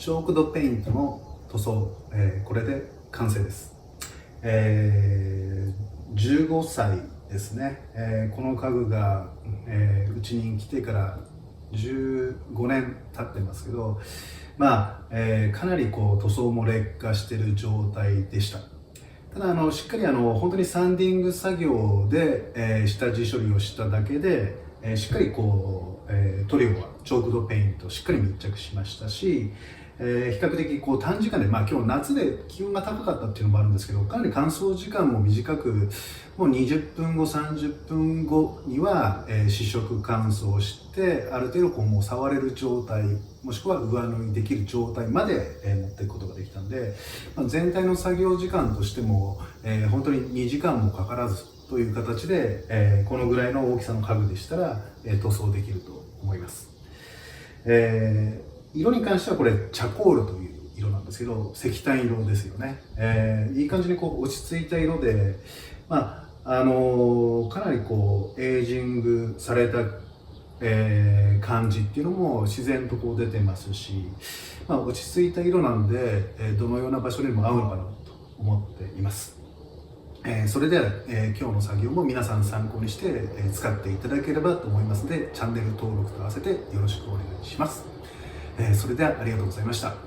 チョークドペイントの塗装、これで完成です。15歳ですね。この家具がうちに来てから15年経ってますけど、かなり塗装も劣化している状態でした。ただしっかり本当にサンディング作業で、下地処理をしただけで、しっかり塗料はチョークドペイントしっかり密着しましたし、比較的短時間で、今日夏で気温が高かったっていうのもあるんですけど、かなり乾燥時間も短く、もう20分後30分後には、試食乾燥してある程度もう触れる状態、もしくは上塗りできる状態まで、持っていくことができたんで、全体の作業時間としても、本当に2時間もかからずという形で、このぐらいの大きさの家具でしたら、塗装できると思います。色に関してはこれチャコールという色なんですけど、石炭色ですよね。いい感じに落ち着いた色で、かなりエイジングされた、感じっていうのも自然と出てますし、落ち着いた色なんで、どのような場所にも合うのかなと思っています。それでは、今日の作業も皆さん参考にして、使っていただければと思いますので、チャンネル登録と合わせてよろしくお願いします。それではありがとうございました。